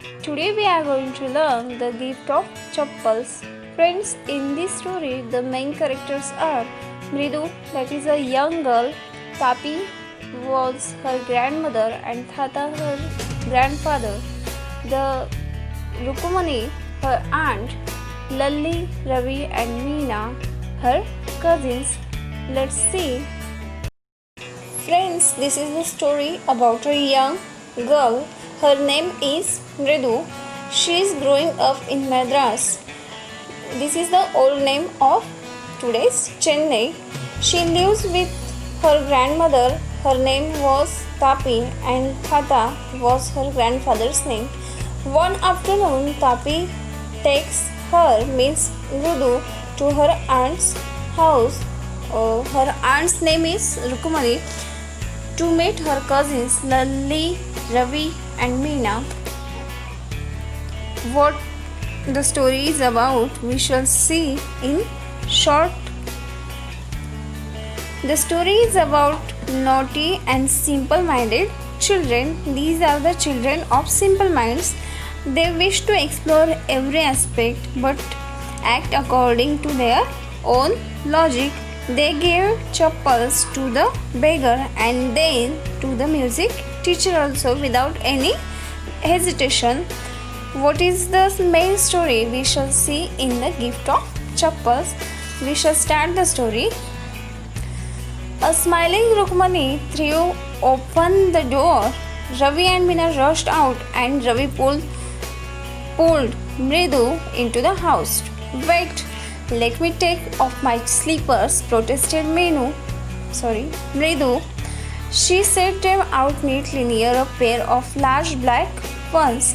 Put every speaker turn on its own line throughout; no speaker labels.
Today we are going to learn the gift of chappals. Friends, in this story, the main characters are Mridu, that is a young girl, Tapi was her grandmother, and Thata her grandfather, the Rukumani her aunt, Lalli, Ravi, and Meena her cousins. Let's see. Friends, this is the story about a young girl. Her name is Mridu. She is growing up in Madras. This is the old name of today's Chennai. She lives with her grandmother. Her name was Tapi and Thata was her grandfather's name. One afternoon, Tapi takes her, means Mridu, to her aunt's house. Her aunt's name is Rukumani, to meet her cousins Lalli, Ravi, and Meena. What the story is about, we shall see in short. The story is about naughty and simple-minded children. These are the children of simple minds. They wish to explore every aspect but act according to their own logic. They gave chappals to the beggar and then to the music teacher also without any hesitation. What is the main story? We shall see in the gift of chappals. We shall start the story. A smiling Rukmani threw open the door. Ravi and Meena rushed out and Ravi pulled Mridu into the house. Wait, let me take off my slippers, protested Mridu. She set them out neatly near a pair of large black ones.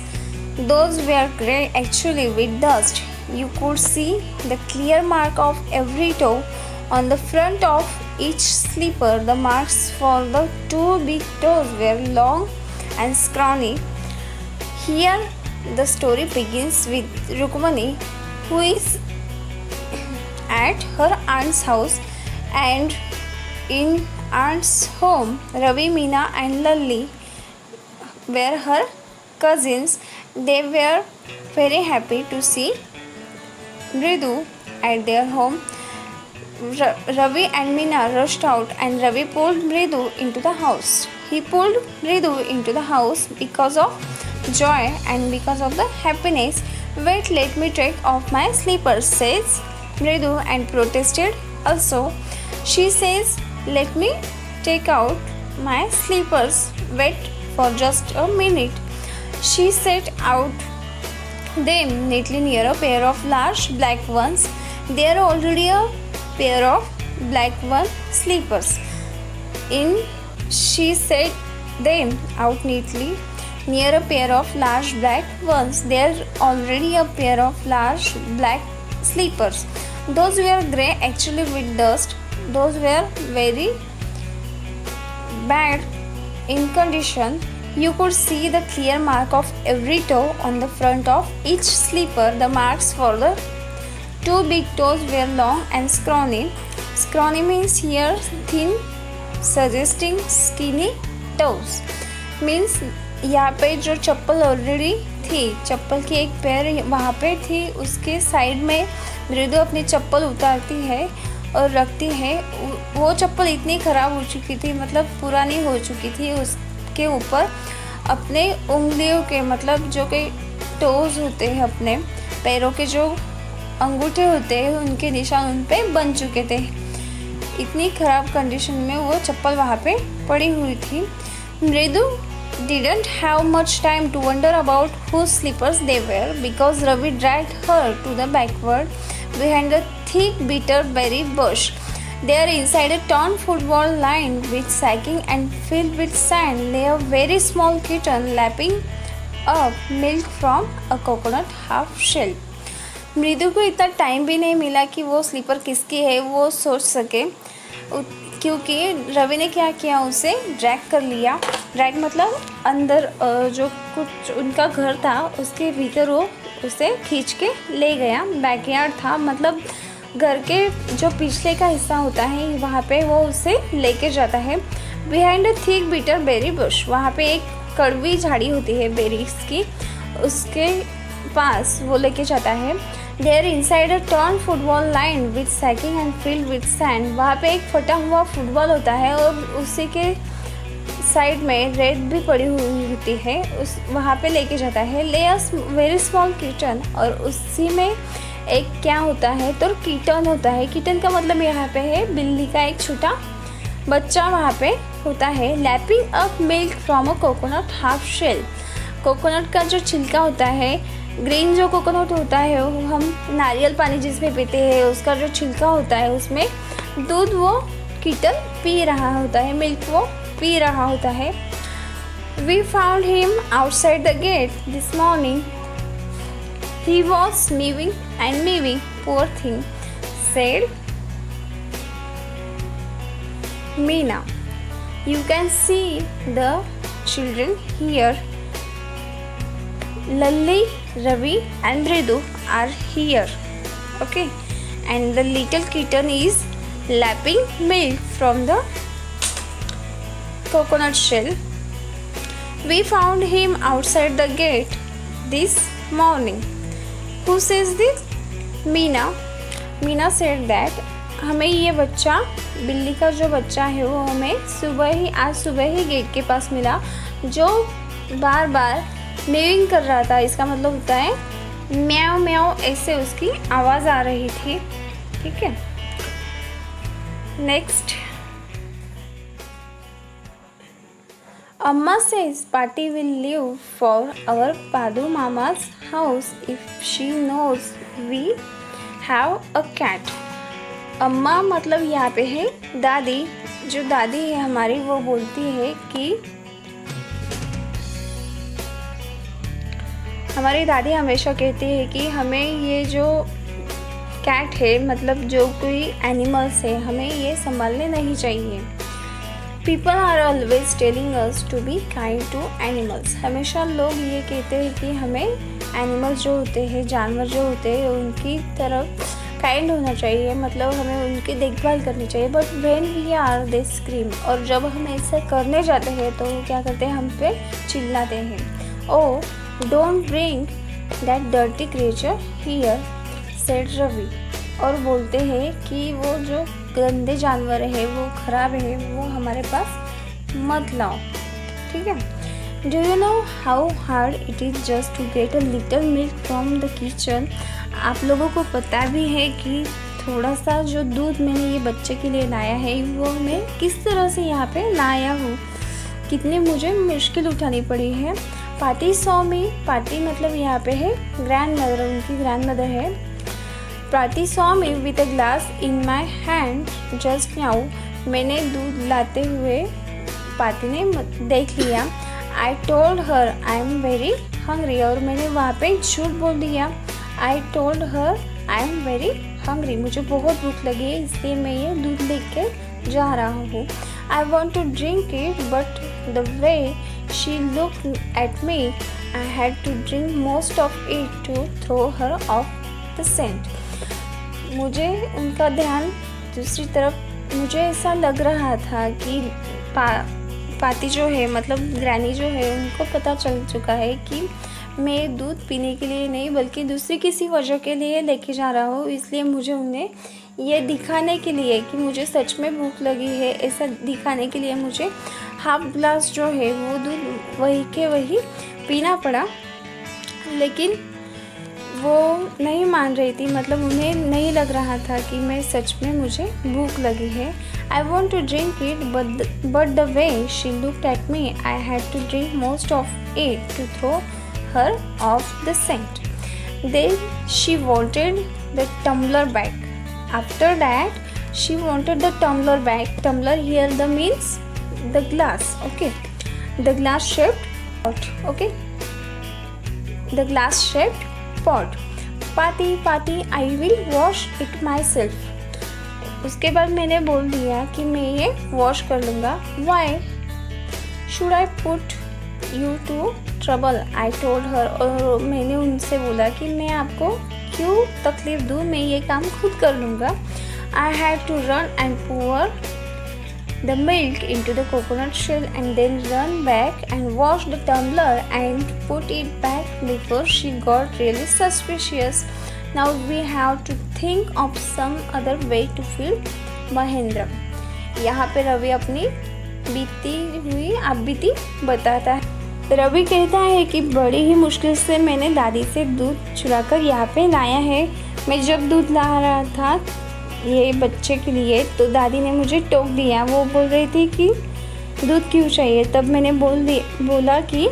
Those were grey actually with dust. You could see the clear mark of every toe on the front of each slipper. The marks for the two big toes were long and scrawny. Here the story begins with Rukmani, who is at her aunt's house, and in aunt's home Ravi, Meena and Lalli were her cousins. They were very happy to see Mridu at their home. Ravi and Meena rushed out and Ravi pulled Mridu into the house. He pulled Mridu into the house because of joy and because of the happiness. Wait, let me take off my slippers, says Mridu, and protested also. She says, let me take out my slippers. Wait for just a minute. She set out them neatly near a pair of large black ones. There are already a pair of black one slippers. She set them out neatly near a pair of large black ones. There already a pair of large black slippers. Those were grey actually with dust. Those were very bad in condition. You could see the clear mark of every toe on the front of each slipper. The marks for the two big toes were long and scrawny. Scrawny means here thin, suggesting skinny toes. Means यहाँ पे जो चप्पल already थी, चप्पल की एक पैर वहाँ पे थी, उसके साइड में मृदु अपनी चप्पल उतारती है और रखती है. वो चप्पल इतनी ख़राब हो चुकी थी, मतलब पुरानी हो चुकी थी. उसके ऊपर अपने उंगलियों के, मतलब जो कि टोज़ होते हैं, अपने पैरों के जो अंगूठे होते हैं, उनके निशान उन पे बन चुके थे. इतनी ख़राब कंडीशन में वो चप्पल वहाँ पे पड़ी हुई थी. मृदु didn't have much time to wonder about whose slippers they were, because Ravi dragged her to the backward behind a thick bitter berry bush. There, inside a torn football lined with sacking and filled with sand, lay a very small kitten lapping up milk from a coconut half shell. मृदु को इतना time भी नहीं मिला कि वो sleeper किसकी है वो सोच सके, क्योंकि रवि ने क्या किया, उसे ड्रैग कर लिया. ड्रैग मतलब अंदर जो कुछ उनका घर था उसके भीतर वो उसे खींच के ले गया. बैकयार्ड था, मतलब घर के जो पिछले का हिस्सा होता है वहाँ पे वो उसे लेके जाता है. Behind a thick bitter berry bush, वहाँ पे एक कड़वी झाड़ी होती है बेरीज की, उसके पास वो लेके जाता है। There inside a turn football line with sacking and filled with sand. वहाँ पे एक फटा हुआ फुटबॉल होता है और उसी के साइड में रेत भी पड़ी हुई होती है, उस वहाँ पे लेके जाता है। ले अ वेरी स्मॉल किटन, और उसी में एक क्या होता है तो किटन होता है। किटन का मतलब यहाँ पे है बिल्ली का एक छोटा बच्चा वहाँ पे होता है। Lapping up milk from a coconut half shell. Coconut का जो छिलका होता है, ग्रीन जो कोकोनट होता है वो हम नारियल पानी जिसमें पीते हैं, उसका जो छिलका होता है उसमें दूध वो किटन पी रहा होता है, मिल्क वो पी रहा होता है। We found him outside the gate this morning. He was mewing and mewing, poor thing, said Meena. You can see the children here. Lalli, Ravi and Ridu are here. Okay, and the little kitten is lapping milk from the coconut shell. We found him outside the gate this morning. Who says this? Meena. Meena said that हमें ये बच्चा, बिल्ली का जो बच्चा है वो हमें आज सुबह ही गेट के पास मिला, जो बार बार मेविंग कर रहा था। इसका मतलब होता है म्याओ म्याओ, ऐसे उसकी आवाज़ आ रही थी। ठीक है, next. Amma says Patti will leave for our Padu Mama's house if she knows we have a cat. अम्मा मतलब यहाँ पे है दादी। जो दादी है हमारी वो बोलती है कि हमारी दादी हमेशा कहती है कि हमें ये जो कैट है, मतलब जो कोई एनिमल्स है, हमें ये संभालने नहीं चाहिए। People are always telling us to be kind to animals. हमेशा लोग ये कहते हैं कि हमें एनिमल्स जो होते हैं, जानवर जो होते हैं, उनकी तरफ काइंड होना चाहिए, मतलब हमें उनकी देखभाल करनी चाहिए। But when we are they scream, और जब हम ऐसा करने जाते हैं तो वो क्या करते हैं, हम पे चिल्लाते हैं। Oh don't bring that dirty creature here, said Ravi. और बोलते हैं कि वो जो गंदे जानवर है, वो ख़राब है, वो हमारे पास मत लाओ। ठीक है। Do you know how hard it is just to get a little milk from the kitchen. आप लोगों को पता भी है कि थोड़ा सा जो दूध मैंने ये बच्चे के लिए लाया है वो मैं किस तरह से यहाँ पे लाया हूँ, कितनी मुझे मुश्किल उठानी पड़ी है। पार्टी सॉ मी, पार्टी मतलब यहाँ पे है ग्रैंड मदर, उनकी ग्रैंड मदर है। Party saw me with a glass in my hand just now. मैंने दूध लाते हुए पार्टी ने देख लिया। I told her I am very hungry, और मैंने वहाँ पे झूठ बोल दिया। I told her I am very hungry, मुझे बहुत भूख लगी है इसलिए मैं ये दूध लेके जा रहा हूँ। I want to drink it but the way she look at me I had to drink most of it to throw her off the scent. मुझे उनका ध्यान दूसरी तरफ, मुझे ऐसा लग रहा था कि पाती जो है, मतलब ग्रैनी जो है, उनको पता चल चुका है कि मैं दूध पीने के लिए नहीं बल्कि दूसरी किसी वजह के लिए लेके जा रहा हूँ। इसलिए मुझे उन्हें ये दिखाने के लिए कि मुझे सच में भूख लगी है, ऐसा दिखाने के लिए मुझे हाफ ग्लास जो है वो दूध वही के वही पीना पड़ा। लेकिन वो नहीं मान रही थी, मतलब उन्हें नहीं लग रहा था कि मैं सच में मुझे भूख लगी है। I want to drink it but the way she looked at me I had to drink most of it to throw her off the scent. Then she wanted the tumbler back. After that, she wanted the tumbler back. Tumbler here the means the glass. Okay, the glass shaped pot. Okay, the glass shaped pot. Pati, Pati, I will wash it myself. उसके बाद मैंने बोल दिया कि मैं ये wash कर लूँगा। Why should I put you to trouble? I told her. और मैंने उनसे बोला कि मैं आपको क्यों तकलीफ़ दूँ, मैं ये काम खुद कर लूँगा। I had to run and pour the milk into the coconut shell and then run back and wash the tumbler and put it back before she got really suspicious. Now we have to think of some other way to feel Mahendra. यहाँ पे रवि अपनी बीती हुई आपबीती बताता है। रवि कहता है कि बड़ी ही मुश्किल से मैंने दादी से दूध चुराकर यहाँ पे लाया है। मैं जब दूध ला रहा था ये बच्चे के लिए तो दादी ने मुझे टोक दिया। वो बोल रही थी कि दूध क्यों चाहिए। तब मैंने बोला कि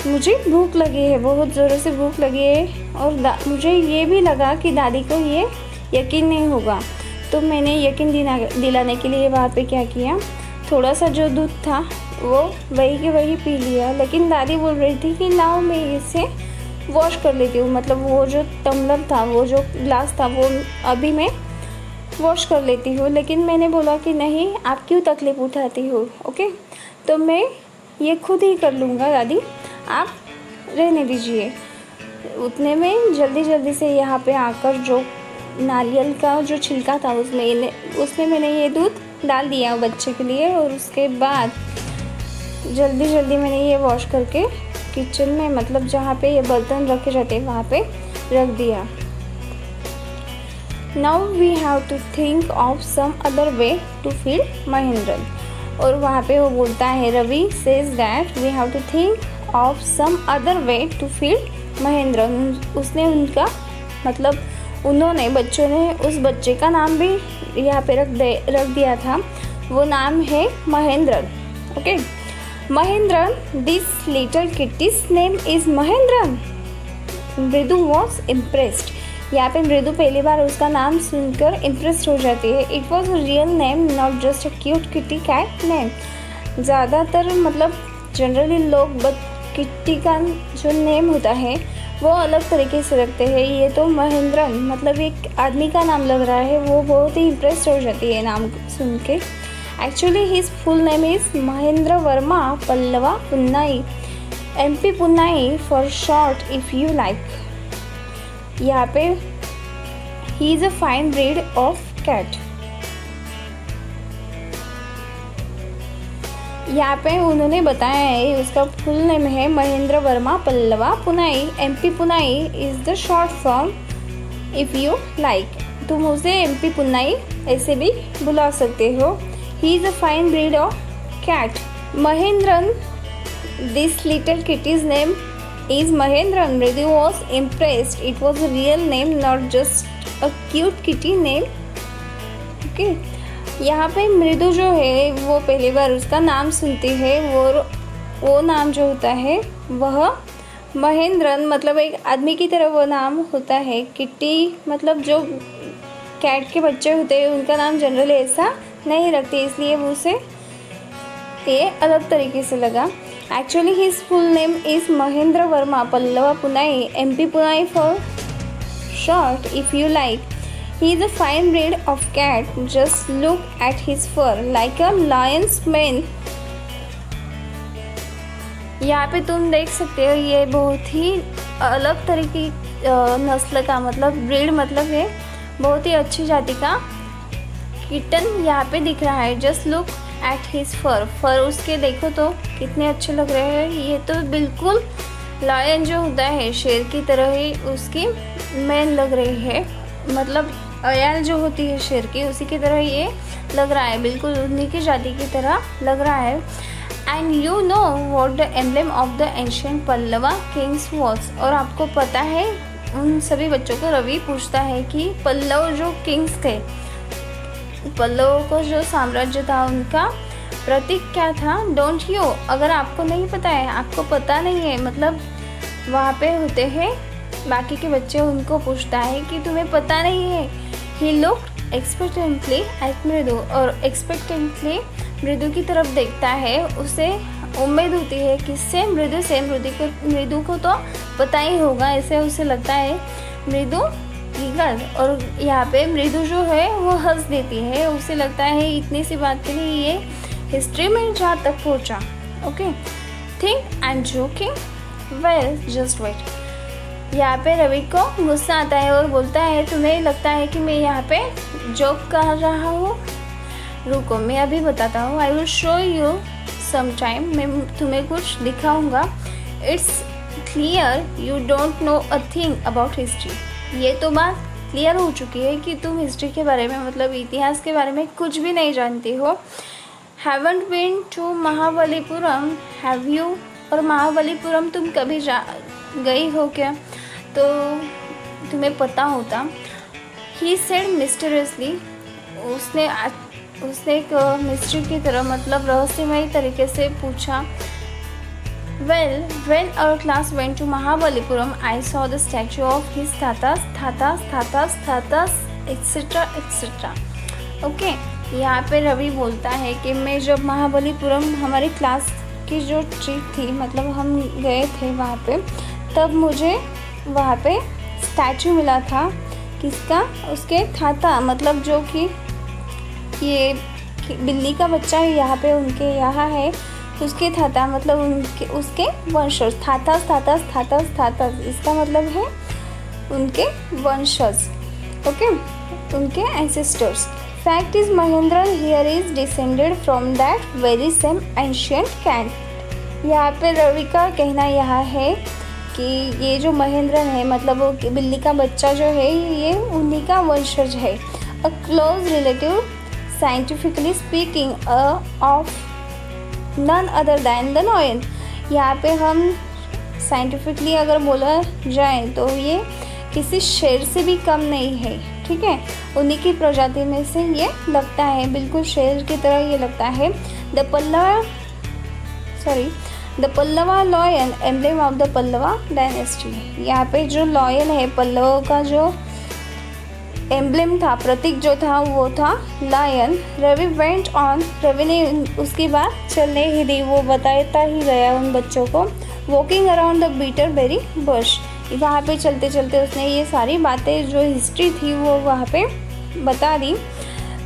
मुझे भूख लगी है, बहुत ज़ोरों से भूख लगी है और मुझे ये भी लगा कि दादी को ये यकीन नहीं होगा। तो मैंने यकीन दिलाने के लिए वहाँ पे क्या किया, थोड़ा सा जो दूध था वो वही के वही पी लिया। लेकिन दादी बोल रही थी कि लाओ मैं इसे वॉश कर लेती हूँ, मतलब वो जो टम्बलर था, वो जो ग्लास था, वो अभी मैं वॉश कर लेती हूँ। लेकिन मैंने बोला कि नहीं, आप क्यों तकलीफ़ उठाती हो, ओके, तो मैं ये खुद ही कर लूँगा दादी, आप रहने दीजिए। उतने में जल्दी से यहाँ पे आकर जो नारियल का जो छिलका था उसमें मैंने ये दूध डाल दिया बच्चे के लिए और उसके बाद जल्दी मैंने ये वॉश करके किचन में, मतलब जहाँ पे ये बर्तन रखे जाते वहाँ पे रख दिया। Now we have to think of some other way to feel Mahendran. और वहाँ पे वो बोलता है, Ravi says that we have to think of some other way to feel Mahendran. उसने उनका मतलब उन्होंने बच्चों ने उस बच्चे का नाम भी यहाँ पे रख दिया था। वो नाम है Mahendran, okay. Mahendran, this little kitty's name is Mahendran. मृदु was impressed. यहाँ पे मृदु पहली बार उसका नाम सुनकर इम्प्रेस्ड हो जाती है। It was a real name, not just a cute kitty cat name. ज़्यादातर मतलब जनरली लोग किट्टी का जो नेम होता है वो अलग तरीके से रखते हैं। ये तो महेंद्रन मतलब एक आदमी का नाम लग रहा है, वो बहुत ही इम्प्रेस्ड हो जाती है नाम सुन के। Actually his full name is Mahendra Varma Pallava Punnai, MP Punnai for short if you like. यहाँ पे he is a fine breed of cat. यहाँ पे उन्होंने बताया है उसका फुल नेम है Mahendra Varma Pallava Punai. MP Punai is the short form if you like. तुम उसे MP पुनाई ऐसे भी बुला सकते हो। He is a fine breed of cat. Mahendran, this little kitty's name is Mahendran. Mridu was impressed. It was a real name, not just a cute kitty name. Okay. यहाँ पे मृदु जो है वो पहली बार उसका नाम सुनती है। वो नाम जो होता है वह महेंद्रन मतलब एक आदमी की तरह वो नाम होता है। किट्टी मतलब जो कैट के बच्चे होते हैं उनका नाम जनरली ऐसा नहीं रखते, इसलिए वो उसे ये अलग तरीके से लगा। Actually, his full name is Mahendra Verma Pallava Punai, MP Punai for short if you like. He is a fine breed of cat. Just look at his fur, like a lion's mane. यहाँ पे तुम देख सकते हो ये बहुत ही अलग तरीके नस्ल का मतलब ब्रीड मतलब है, बहुत ही अच्छी जाति का किटन यहाँ पे दिख रहा है। जस्ट लुक एट हिज फर उसके देखो तो कितने अच्छे लग रहे हैं। ये तो बिल्कुल लायन जो होता है शेर की तरह ही उसकी मैन लग रही है, मतलब अयाल जो होती है शेर की उसी की तरह ये लग रहा है, बिल्कुल उन्हीं की जाति की तरह लग रहा है। And you know what the emblem of the ancient Pallava Kings was. और आपको पता है उन सभी बच्चों को रवि पूछता है कि पल्लव जो किंग्स थे, पल्लवों को जो साम्राज्य था उनका प्रतीक क्या था। डोंट यू, अगर आपको नहीं पता है, आपको पता नहीं है, मतलब वहाँ पे होते हैं बाकी के बच्चे, उनको पूछता है कि तुम्हें पता नहीं है। ही लुक्ड एक्सपेक्टेंटली एट मृदु, और एक्सपेक्टेंटली मृदु की तरफ देखता है। उसे उम्मीद होती है किससे, मृदु से। मृदु को तो पता ही होगा, ऐसे उसे लगता है। मृदु गिगल, और यहाँ पे मृदु जो है वो हंस देती है। उसे लगता है इतनी सी बात के लिए ये हिस्ट्री में जहाँ तक पहुँचा। Okay, think I am joking, well just wait. यहाँ पे रवि को गुस्सा आता है और बोलता है तुम्हें लगता है कि मैं यहाँ पे जोक कर रहा हूँ। रुको मैं अभी बताता हूँ। I will show you some time, मैं तुम्हें कुछ दिखाऊंगा। It's clear you don't know a thing about history. ये तो बात क्लियर हो चुकी है कि तुम हिस्ट्री के बारे में, मतलब इतिहास के बारे में कुछ भी नहीं जानती हो। Haven't been to Mahabalipuram, have you? और महाबलीपुरम तुम कभी गई हो क्या? तो तुम्हें पता होता। ही सेड मिस्टीरियसली, उसने एक मिस्ट्री की तरह, मतलब रहस्यमय तरीके से पूछा। Well when our class went to Mahabalipuram I saw the statue of his thathas etcetera etcetera. Okay, यहाँ पे रवि बोलता है कि मैं जब महाबलीपुरम, हमारी क्लास की जो ट्रिप थी, मतलब हम गए थे वहाँ पे, तब मुझे वहाँ पे स्टैचू मिला था। किसका? उसके थाता, मतलब जो कि ये बिल्ली का बच्चा यहाँ पे उनके यहाँ है, उसके थाता मतलब उसके वंशज। थातास इसका मतलब है उनके वंशज। ओके, उनके ancestors. Fact is Mahendra here is descended from that very same ancient cat. यहाँ पे रवि का कहना यह है कि ये जो महेंद्र है, मतलब वो बिल्ली का बच्चा जो है, ये उन्हीं का वंशज है। A close relative scientifically speaking of none other than the lion. यहाँ पे हम साइंटिफिकली अगर बोला जाए तो ये किसी शेर से भी कम नहीं है। ठीक है, उन्हीं की प्रजाति में से ये लगता है, बिल्कुल शेर की तरह ये लगता है। The Pallava lion emblem of the Pallava dynasty. यहाँ पे जो लॉयन है, पल्लवों का जो एम्ब्लेम था, प्रतीक जो था, वो था lion. Ravi went on, Ravi ने उसकी बात चलने ही दी, वो बताता ही गया उन बच्चों को। Walking around the bitter berry bush, वहाँ पे चलते चलते उसने ये सारी बातें जो हिस्ट्री थी वो वहाँ पे बता दी।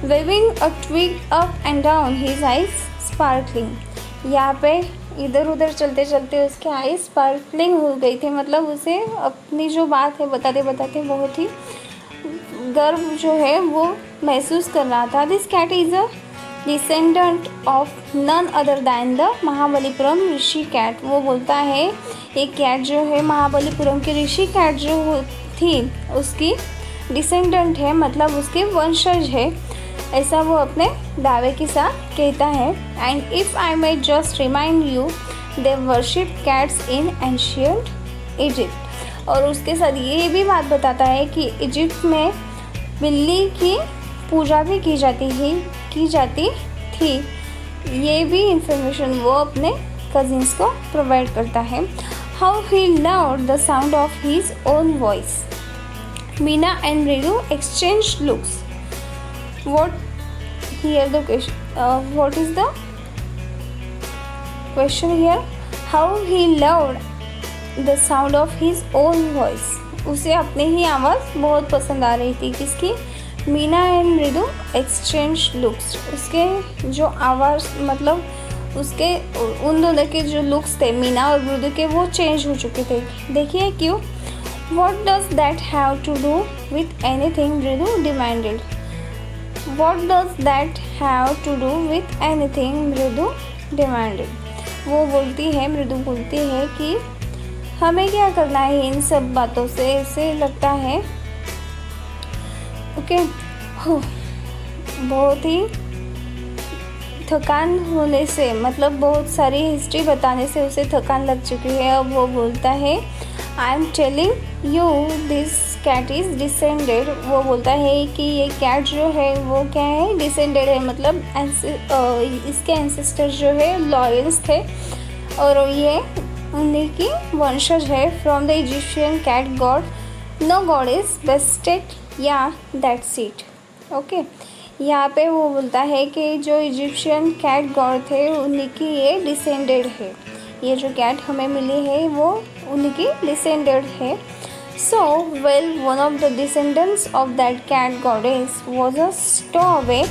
Waving a twig up and down his eyes sparkling. यहाँ पे इधर उधर चलते चलते उसके आईज स्पार्कलिंग हो गई थी, मतलब उसे अपनी जो बात है बताते बताते बहुत ही गर्व जो है वो महसूस कर रहा था। This cat is a descendant of none other than the Mahabalipuram Rishi cat. वो बोलता है एक कैट जो है महाबलीपुरम की ऋषि कैट जो थी उसकी डिसेंडेंट है, मतलब उसके वंशज है, ऐसा वो अपने दावे के साथ कहता है। And if I may just remind you, they worship cats in ancient Egypt. और उसके साथ ये भी बात बताता है कि इजिप्ट में बिल्ली की पूजा भी की जाती थी। ये भी इंफॉर्मेशन वो अपने कजिन्स को प्रोवाइड करता है। How he loved the sound of his own voice. Meena and Mridu exchange looks. What here the question? What is the question here? How he loved the sound of his own voice. उसे अपने ही आवाज़ बहुत पसंद आ रही थी। किसकी? Meena and Mridu exchange looks. उसके जो आवाज़, मतलब उसके उन दोनों के जो लुक्स थे मीना और मृदु के, वो चेंज हो चुके थे। देखिए क्यों। What does that have to do with anything? मृदु demanded. What does that have to do with anything? मृदु demanded. वो बोलती है, मृदु बोलती है कि हमें क्या करना है इन सब बातों से, ऐसे लगता है। ओके, बहुत ही थकान होने से, मतलब बहुत सारी हिस्ट्री बताने से उसे थकान लग चुकी है। अब वो बोलता है I am telling you this cat is descended. वो बोलता है कि ये कैट जो है वो क्या है, डिसेंडेड है, मतलब इसके एंसेस्टर जो है लॉयंस थे और ये उन्हीं की वंशज है। From the Egyptian cat god, no god is bested या दैट्स इट। ओके, यहाँ पे वो बोलता है कि जो इजिप्शियन कैट गॉड थे उन्हीं की ये डिसेंडेड है। ये जो कैट हमें मिली है वो उन्हीं की डिसेंडेड है। So, well, one of the descendants of that cat goddess was a stowaway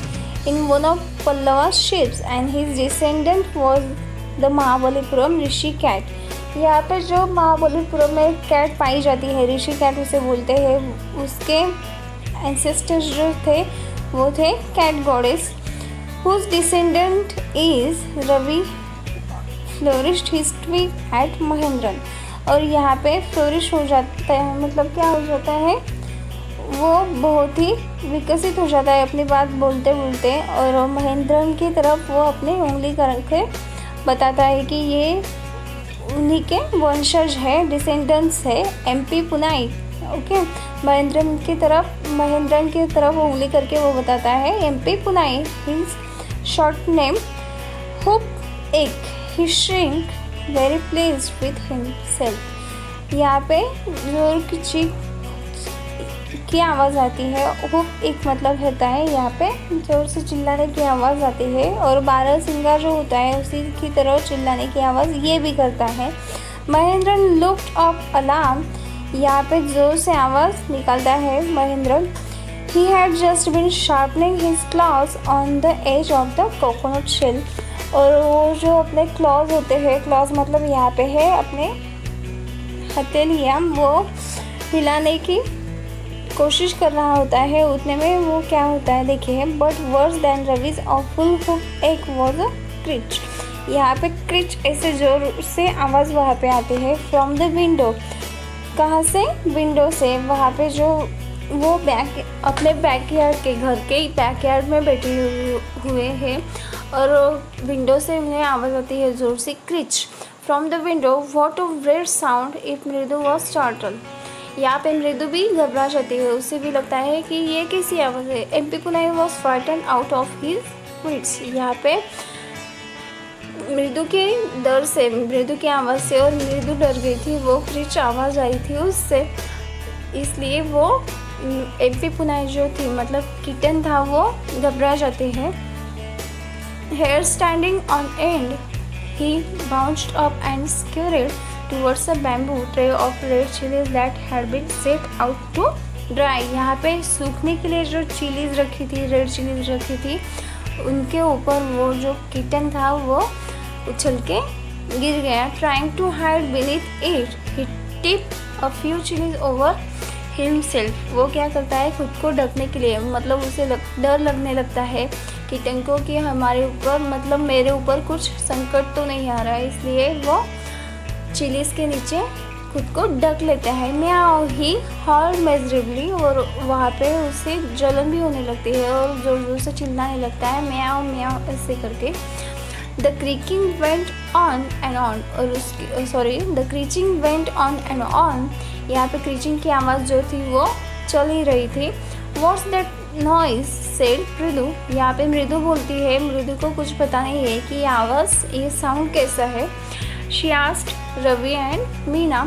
in one of Pallava's ships, and his descendant was the Mahabalipuram Rishi cat. यहाँ पे जो महाबलीपुरम में कैट पाई जाती है, ऋषि कैट उसे बोलते हैं, उसके एंसेस्टर्स जो थे वो थे cat goddess. whose descendant is Ravi flourished his twig at Mahendran। और यहाँ पे फ्लोरिश हो जाता है, मतलब क्या हो जाता है, वो बहुत ही विकसित हो जाता है अपनी बात बोलते बोलते, और महेंद्रन की तरफ वो अपनी उंगली करके बताता है कि ये उन्हीं के वंशज है, डिसेंडेंट्स है, एमपी पुनाई। ओके, महेंद्रन की तरफ उंगली करके वो बताता है MP Punai. His short name हुप एक, he shrink very pleased with himself. यहाँ पे जोर की चीख की आवाज़ आती है। हुप एक मतलब होता है यहाँ पे जोर से चिल्लाने की आवाज़ आती है, और 12 सिंगा जो होता है उसी की तरह चिल्लाने की आवाज़ ये भी करता है। महेंद्रन लुक्ड अप अलार्म, यहाँ पे जोर से आवाज़ निकालता है Mahendran. He had just been sharpening his claws on the edge of the coconut shell. और वो जो अपने क्लॉज होते हैं, क्लॉज मतलब यहाँ पे है अपने हथेलियाँ, वो हिलाने की कोशिश कर रहा होता है। उतने में वो क्या होता है देखिए, but verse then Ravi's awful hoop एक वॉज अ क्रिच। यहाँ पे क्रिच ऐसे जोर से आवाज़ वहाँ पे आती है। फ्रॉम द विंडो, कहाँ से, विंडो से। वहाँ पे जो वो अपने बैकयार्ड के घर के बैकयार्ड में बैठे हुए हैं, और विंडो से उन्हें आवाज़ आती है जोर से, creech. From the window what a weird sound if Mridu was startle. यहाँ पे मृदु भी घबरा जाती है, उसे भी लगता है कि ये कैसी आवाज़ है। एमपी पुनाई was frightened out of his wits. यहाँ पे मृदु के डर से, मृदु की आवाज़ से, और मृदु डर गई थी, वो क्रिच आवाज़ आई थी उससे, इसलिए वो एमपी पुनाई जो थी मतलब किटन था, वो घबरा जाते हैं। Hair standing on end, he bounced up and scurried towards a bamboo tray of red chilies that had been set out to dry। यहाँ पे सूखने के लिए जो चिलीज़ रखी थी, रेड चिलीज़ रखी थी, उनके ऊपर वो जो किटन था वो उछल के गिर गया। Trying to hide beneath it, he tipped a few chilies over himself। वो क्या करता है, खुद को ढकने के लिए, मतलब उसे डर लगने लगता है किटन को कि हमारे ऊपर, मतलब मेरे ऊपर कुछ संकट तो नहीं आ रहा है, इसलिए वो चिलीज़ के नीचे खुद को ढक लेता है। म्याओ, ही हॉल्ड मेजरेबली, और वहाँ पे उसे जलन भी होने लगती है और ज़ोर ज़ोर से चिल्लाने लगता है, म्याओ म्याओ ऐसे करके। The creaking went on and on, और उसकी the creeching went on and on. यहाँ पे क्रीचिंग की आवाज़ जो थी वो चल ही रही थी। व्हाट्स दैट नॉइज सेड मृदु। यहाँ पे मृदु बोलती है, मृदु को कुछ पता नहीं है कि आवाज़, ये साउंड कैसा है। She asked Ravi and Meena,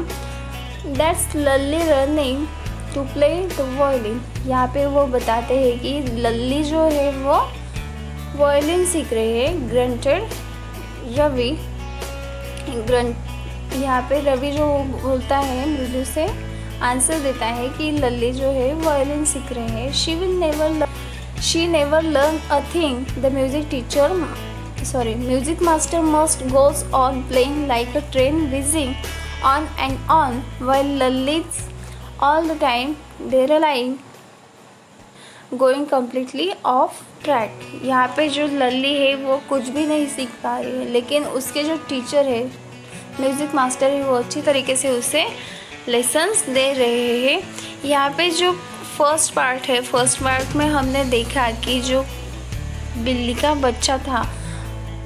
that's Lalli running to play the violin. यहाँ पे वो बताते हैं कि लल्ली जो है वो वायलिन सीख रही है। ग्रंटेड रवि, यहाँ पे रवि जो बोलता है मृदु से, आंसर देता है कि लल्ली जो है वायलिन सीख रहे हैं। She never learn a thing, the music master must goes on playing like a train whizzing on and on, while lullies all the time they're lying going completely off track। यहाँ पे जो लल्ली है वो कुछ भी नहीं सीख पा रही है, लेकिन उसके जो टीचर है, म्यूज़िक मास्टर है, वो अच्छी तरीके से उसे लेसन्स दे रहे हैं। यहाँ पे जो फर्स्ट पार्ट में हमने देखा कि जो बिल्ली का बच्चा था,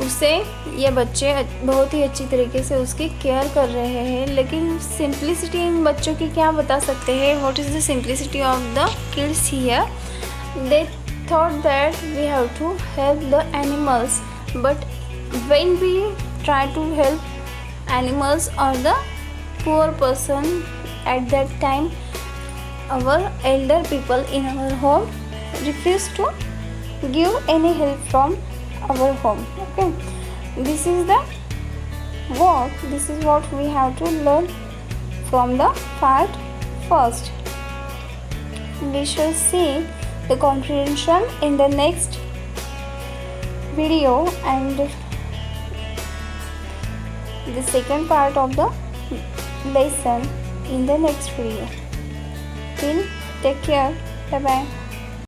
उसे ये बच्चे बहुत ही अच्छी तरीके से उसकी केयर कर रहे हैं। लेकिन सिंप्लिसिटी इन बच्चों की क्या बता सकते हैं, what is the simplicity of the kids here. They thought that we have to help the animals, but when we try to help animals और the poor person at that time, our elder people in our home refuse to give any help from our home। Okay, this is what we have to learn from the part first. We shall see the comprehension in the next video and the second part of the lesson in the next video. Till take care, bye bye.